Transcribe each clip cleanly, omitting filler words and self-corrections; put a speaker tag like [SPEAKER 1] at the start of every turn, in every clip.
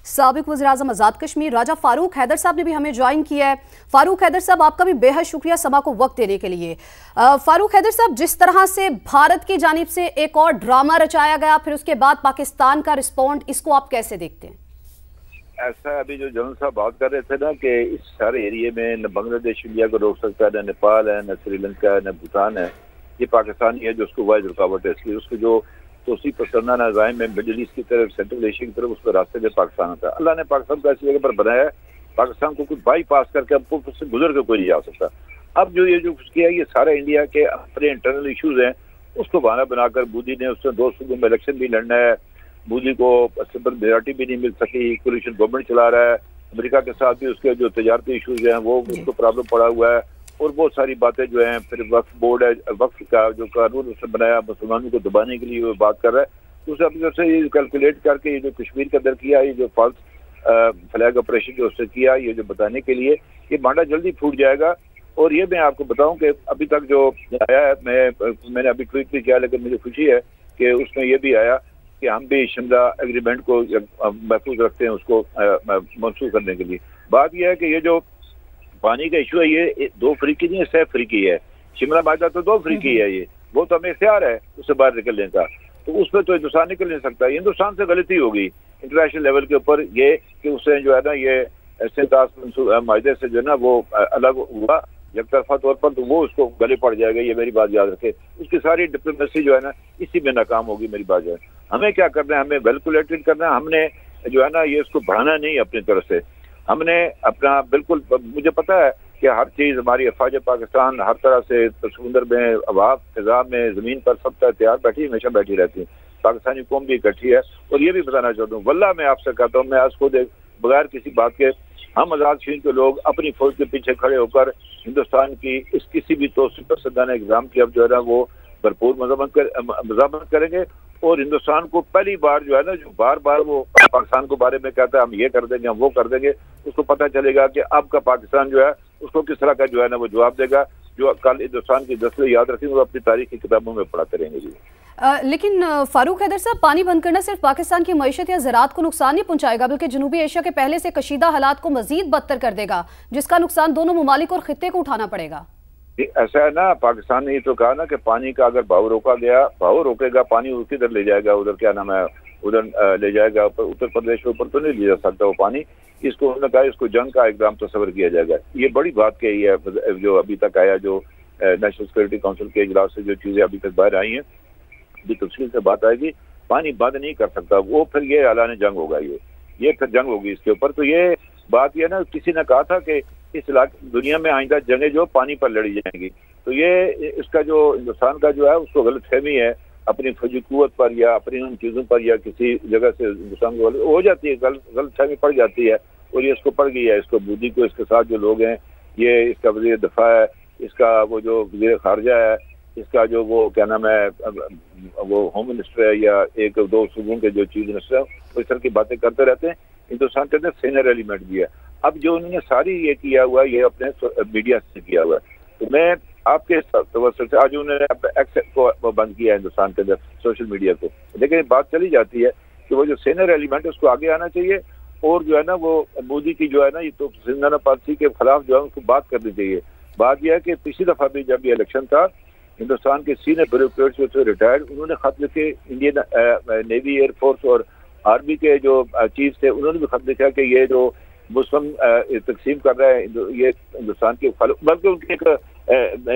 [SPEAKER 1] साबिक वज़ीर-ए-आज़म आज़ाद कश्मीर राजा फारूक हैदर साहब ने भी हमें ज्वाइन किया है। फारूक हैदर साहब, आपका भी बेहद शुक्रिया समा को वक्त देने के लिए। फारूक हैदर साहब, जिस तरह से भारत की जानिब से एक और ड्रामा रचाया गया, फिर उसके बाद पाकिस्तान का रिस्पॉन्ड, इसको आप कैसे देखते हैं?
[SPEAKER 2] ऐसा अभी जो जनरल साहब बात कर रहे थे ना कि इस सारे एरिया में न बांग्लादेश इंडिया को रोक सकता है, न नेपाल है, न श्रीलंका है, न भूटान है। ये पाकिस्तान ही है जो उसको वाहिद रुकावट है। इसलिए उसको जो तोसी पसंदा नज़ाइम में मिडिल ईस्ट की तरफ, सेंट्रल एशिया की तरफ, उसके रास्ते में पाकिस्तान आता है। अल्लाह ने पाकिस्तान को ऐसी जगह पर बनाया है, पाकिस्तान को कुछ बाई पास करके हमको उससे गुजर के कोई नहीं जा सकता। अब जो ये जो कुछ किया, ये सारे इंडिया के अपने इंटरनल इशूज हैं, उसको बहाना बनाकर मोदी ने उससे 2 सूबों में इलेक्शन भी लड़ना है। मोदी को सिंपल मेजॉरिटी भी नहीं मिल सकी, कोलिशन गवर्नमेंट चला रहा है। अमेरिका के साथ भी उसके जो तजारती इशूज हैं वो उसको प्रॉब्लम पड़ा हुआ है, और बहुत सारी बातें जो हैं। फिर वक्फ बोर्ड है, वक्फ का जो कानून उसने बनाया मुसलमानों को दबाने के लिए वो बात कर रहा है। तो उसे अपनी तरफ से ये कैलकुलेट करके ये जो कश्मीर के अंदर किया, ये जो फॉल्स फ्लैग ऑपरेशन जो उसने किया, ये जो बताने के लिए, ये भांडा जल्दी फूट जाएगा। और ये मैं आपको बताऊं कि अभी तक जो आया है, मैंने अभी ट्वीट भी किया, लेकिन मुझे खुशी है कि उसमें ये भी आया कि हम भी शिमला एग्रीमेंट को महफूज रखते हैं, उसको मनसूख करने के लिए। बात यह है कि ये जो पानी का इशू है, ये 2 अफ्रीकी नहीं है, 6 अफ्रीकी है। शिमला माजदा तो 2 अफ्रीकी है, ये वो तो हमें इख्तियार है उससे बाहर निकलने का, तो उसमें तो हिंदुस्तान निकल नहीं सकता। हिंदुस्तान से गलती होगी इंटरनेशनल लेवल के ऊपर, ये कि उससे जो है ना ये माजदे से जो है ना वो अलग हुआ एक तरफा तौर पर, तो वो उसको गले पड़ जाएगा। ये मेरी बात याद रखे। उसकी सारी डिप्लोमेसी जो है ना इसी में नाकाम होगी। मेरी बात जो है, हमें क्या करना है, हमें वेलकुलेटेड करना है। हमने जो है ना ये इसको बढ़ाना नहीं अपनी तरफ से, हमने अपना बिल्कुल, मुझे पता है कि हर चीज़ हमारी अफवाज पाकिस्तान हर तरह से समुंदर में, हवा, फिजा में, ज़मीन पर सब तैयार बैठी, हमेशा बैठी रहती है। पाकिस्तानी कौम भी इकट्ठी है। और ये भी बताना चाहता हूँ, वल्लाह मैं आपसे कहता हूँ, मैं आज खुद बगैर किसी बात के, हम आज़ाद कश्मीर के लोग अपनी फौज के पीछे खड़े होकर हिंदुस्तान की इस किसी भी तोसी पसंदाना एग्जाम की अब जो है ना वो भरपूर मज़म्मत करेंगे। और हिंदुस्तान को पहली बार जो है ना, जो बार बार वो पाकिस्तान के बारे में कहता है हम ये कर देंगे, हम वो कर देंगे, उसको पता चलेगा कि अब का पाकिस्तान जो है उसको किस तरह का जो है ना वो जवाब देगा, जो कल हिंदुस्तान की दसलें याद रखेंगे वो अपनी तारीख की किताबों में पढ़ाते रहेंगे। जी
[SPEAKER 1] लेकिन फारूक हैदर साहब, पानी बंद करना सिर्फ पाकिस्तान की मईशत या ज़राअत को नुकसान नहीं पहुंचाएगा, बल्कि जनूबी एशिया के पहले से कशीदा हालात को मजीद बदतर कर देगा, जिसका नुकसान दोनों ममालिक और खित्ते को उठाना पड़ेगा।
[SPEAKER 2] ऐसा है ना, पाकिस्तान ने ये तो कहा ना कि पानी का अगर बहाव रोका गया, बहाव रोकेगा, पानी किधर ले जाएगा, उधर क्या नाम है, उधर ले जाएगा, उत्तर प्रदेश के ऊपर तो नहीं ले जा सकता वो पानी। इसको उन्होंने कहा इसको जंग का एग्जाम तस्वर किया जाएगा। ये बड़ी बात कही है जो अभी तक आया, जो नेशनल सिक्योरिटी काउंसिल के इजलास से जो चीज़ें अभी तक बाहर आई हैं, अभी तफसील से बात आएगी। पानी बंद नहीं कर सकता वो, फिर ये ऐलान जंग होगा, ये फिर जंग होगी इसके ऊपर। तो ये बात यह ना, किसी ने कहा था कि इस इलाके दुनिया में आइंदा जंगें जो पानी पर लड़ी जाएंगी, तो ये इसका जो हिंदुस्तान का जो है उसको गलतफहमी है अपनी फौजी कुव्वत पर या अपनी उन चीज़ों पर, या किसी जगह से हिंदुस्तान को हो जाती है, गलतफहमी पड़ जाती है। और ये इसको पड़ गई है, इसको मोदी को, इसके साथ जो लोग हैं, ये इसका वज़ीर दफ़ा है, इसका वो जो वज़ीर ख़ारजा है, इसका जो वो क्या नाम है वो होम मिनिस्टर है, या 1-2 सूबों के जो चीफ मिनिस्टर है, वो इस तरह की बातें करते रहते हैं। हिंदुस्तान के अंदर सीनियर एलिमेंट भी है। अब जो उन्होंने सारी ये किया हुआ है, ये अपने मीडिया से किया हुआ है। तो मैं आपके तवज्जो से, आज उन्होंने एक्स को बंद किया है हिंदुस्तान के अंदर, सोशल मीडिया को, लेकिन बात चली जाती है कि वो जो सीनियर एलिमेंट है उसको आगे आना चाहिए, और जो है ना वो मोदी की जो है ना ये तो सिंधाना पॉलिसी के खिलाफ जो है उसको बात करनी चाहिए। बात यह है कि पिछली दफ़ा भी जब ये इलेक्शन था, हिंदुस्तान के सीनियर ब्यूरोक्रेट्स जो थे रिटायर्ड, उन्होंने खत लिखे, इंडियन नेवी, एयरफोर्स और आर्मी के जो चीफ थे, उन्होंने भी खत लिखा कि ये जो मुस्लिम तकसीम कर रहा है ये हिंदुस्तान के, बल्कि उनके एक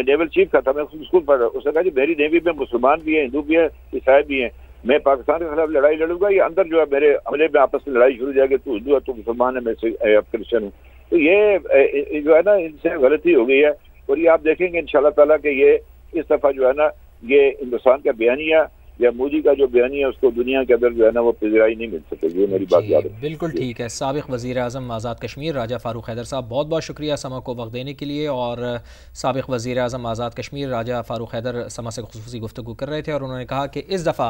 [SPEAKER 2] नेवल चीफ का था, मैं स्कूल पढ़ रहा, उसने कहा कि मेरी नेवी में मुसलमान भी हैं, हिंदू भी हैं, ईसाई भी हैं, मैं पाकिस्तान के खिलाफ लड़ाई लड़ूंगा, ये अंदर जो है मेरे हमले में आपस में लड़ाई शुरू हो जाएगी, तू हिंदू है तो मुसलमान है, मैं क्रिश्चियन हूँ। तो ये जो है ना इनसे गलती हो गई है। और ये आप देखेंगे इंशाल्लाह ताला कि ये इस दफ़ा जो है ना ये हिंदुस्तान का बयानिया या मोदी का जो बयानिया उसको दुनिया के अंदर जो है ना वो पज़िराई नहीं मिल सकेगी। मेरी बात याद है।
[SPEAKER 3] बिल्कुल ठीक है। साबिक़ वज़ीर-ए-आज़म आज़ाद कश्मीर राजा फ़ारूक हैदर साहब, बहुत बहुत शुक्रिया समा को वक्त देने के लिए। और साबिक़ वज़ीर-ए-आज़म आज़ाद कश्मीर राजा फ़ारूक हैदर समा से ख़ुसूसी गुफ्तगू कर रहे थे और उन्होंने कहा कि इस दफ़ा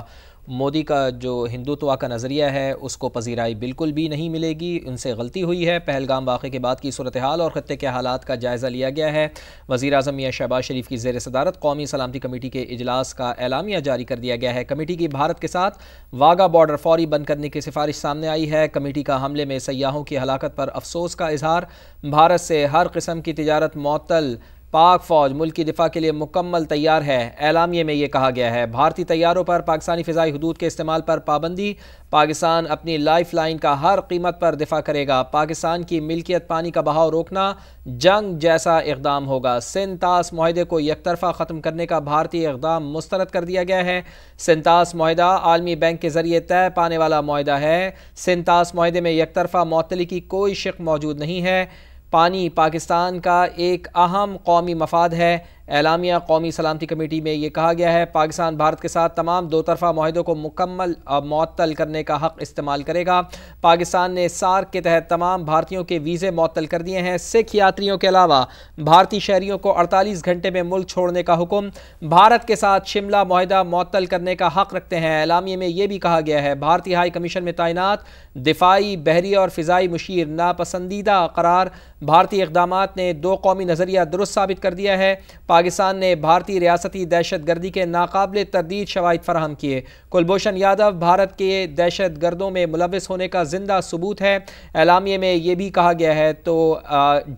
[SPEAKER 3] مودی کا جو ہندوتوا کا نظریہ ہے اس کو پذیرائی بالکل بھی نہیں ملے گی، ان سے غلطی ہوئی ہے۔ پہلگام واقعے کے بعد کی صورتحال اور خطے کے حالات کا جائزہ لیا گیا ہے۔ وزیر اعظم میاں شہباز شریف کی زیر صدارت قومی سلامتی کمیٹی کے اجلاس کا اعلامیہ جاری کر دیا گیا ہے۔ کمیٹی کی بھارت کے ساتھ واگا بارڈر فوری بند کرنے کی سفارش سامنے آئی ہے۔ کمیٹی کا حملے میں سیاحوں کی ہلاکت پر افسوس کا اظہار، بھارت سے ہر قسم کی تجارت معطل، پاک فوج ملک کی دفاع کے لیے مکمل تیار ہے۔ اعلامیے میں یہ کہا گیا ہے بھارتی طیاروں پر پاکستانی فضائی حدود کے استعمال پر پابندی، پاکستان اپنی لائف لائن کا ہر قیمت پر دفاع کرے گا، پاکستان کی ملکیت پانی کا بہاؤ روکنا جنگ جیسا اقدام ہوگا، سندھ طاس معاہدے کو یک طرفہ ختم کرنے کا بھارتی اقدام مسترد کر دیا گیا ہے۔ سندھ طاس معاہدہ عالمی بینک کے ذریعے طے پانے والا معاہدہ ہے۔ سندھ طاس معاہدے میں یک طرفہ معطلی کی کوئی شق موجود نہیں ہے۔ پانی پاکستان کا ایک اہم قومی مفاد ہے۔ اعلامیہ قومی سلامتی کمیٹی میں یہ کہا گیا ہے پاکستان بھارت کے ساتھ تمام دو طرفہ معاہدوں کو مکمل معطل کرنے کا حق استعمال کرے گا۔ پاکستان نے سارک کے تحت تمام بھارتیوں کے ویزے معطل کر دیے ہیں۔ سکھ یاتریوں کے علاوہ بھارتی شہریوں کو 48 گھنٹے میں ملک چھوڑنے کا حکم، بھارت کے ساتھ شملہ معاہدہ معطل کرنے کا حق رکھتے ہیں۔ اعلامیے میں یہ بھی کہا گیا ہے بھارتی ہائی کمیشن میں تعینات دفاعی، بحری اور فضائی مشیر ناپسندیدہ قرار، بھارتی اقدامات نے دو قومی نظریہ درست ثابت کر دیا ہے۔ پاکستان نے بھارتی ریاستی دہشت گردی کے ناقابل تردید شواہد فراہم کیے۔ کلبھوشن یادو بھارت کے دہشت گردوں میں ملوث ہونے کا زندہ ثبوت ہے۔ اعلامیے میں یہ بھی کہا گیا ہے تو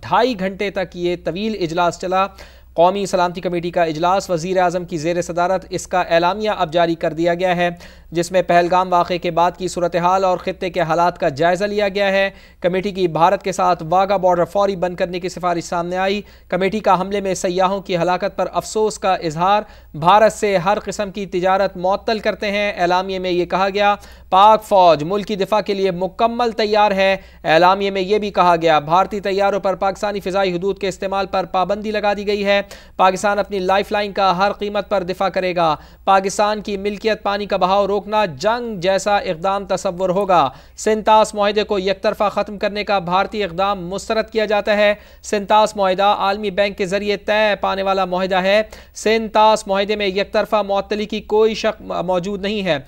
[SPEAKER 3] 2.5 گھنٹے تک یہ طویل اجلاس چلا۔ قومی سلامتی کمیٹی کا اجلاس وزیر اعظم کی زیر صدارت، اس کا اعلامیہ اب جاری کر دیا گیا ہے جس میں پہلگام واقعے کے بعد کی صورتحال اور خطے کے حالات کا جائزہ لیا گیا ہے۔ کمیٹی کی بھارت کے ساتھ واگا بارڈر فوری بند کرنے کی سفارش سامنے آئی۔ کمیٹی کا حملے میں سیاحوں کی ہلاکت پر افسوس کا اظہار، بھارت سے ہر قسم کی تجارت معطل کرتے ہیں۔ اعلامیے میں یہ کہا گیا پاک فوج ملک کی دفاع کے لیے مکمل تیار ہے۔ اعلامیے میں یہ بھی کہا گیا بھارتی طیاروں پر پاکستانی فضائی حدود کے استعمال پر پابندی لگا دی گئی ہے، پاکستان اپنی لائف لائن کا ہر قیمت پر دفاع کرے گا، پاکستان کی ملکیت پانی کا بہاؤ روکنا جنگ جیسا اقدام تصور ہوگا، سندھ طاس معاہدے کو یک طرفہ ختم کرنے کا بھارتی اقدام مسترد کیا جاتا ہے۔ سندھ طاس معاہدہ عالمی بینک کے ذریعے طے پانے والا معاہدہ ہے۔ سندھ طاس معاہدے میں یک طرفہ معطلی کی کوئی شق موجود نہیں ہے۔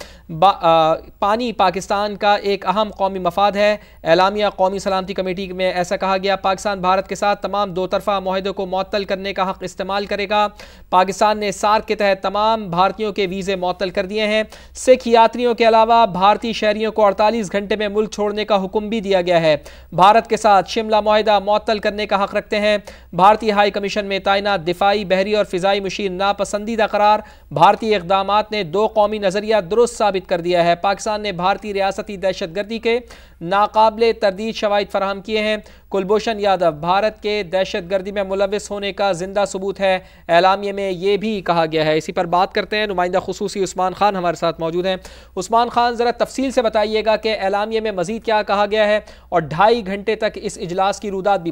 [SPEAKER 3] پانی پاکستان کا ایک اہم قومی مفاد ہے۔ اعلامیہ قومی سلامتی کمیٹی میں ایسا کہا گیا پاکستان بھارت کے ساتھ تمام دو طرفہ معاہدوں کو معطل کرنے کا حق استعمال کرے گا۔ پاکستان نے سارک کے تحت تمام بھارتیوں کے ویزے معطل کر دیے ہیں۔ سکھ یاتریوں کے علاوہ بھارتی شہریوں کو 48 گھنٹے میں ملک چھوڑنے کا حکم بھی دیا گیا ہے۔ بھارت کے ساتھ شملہ معاہدہ معطل کرنے کا حق رکھتے ہیں۔ بھارتی ہائی کمیشن میں تعینات دفاعی، بحری اور فضائی مشیر ناپسندیدہ قرار، بھارتی اقدامات نے دو قومی نظریہ درست ثابت کر دیا ہے۔ پاکستان نے بھارتی ریاستی دہشت گردی کے ناقابل تردید شواہد فراہم کیے ہیں۔ کلبھوشن یادو بھارت کے دہشت گردی میں ملوث ہونے کا زندہ ثبوت ہے۔ اعلامیے میں یہ بھی کہا گیا ہے۔ اسی پر بات کرتے ہیں، نمائندہ خصوصی عثمان خان ہمارے ساتھ موجود ہیں۔ عثمان خان، ذرا تفصیل سے بتائیے گا کہ اعلامیے میں مزید کیا کہا گیا ہے اور 2.5 گھنٹے تک اس اجلاس کی رویداد بھی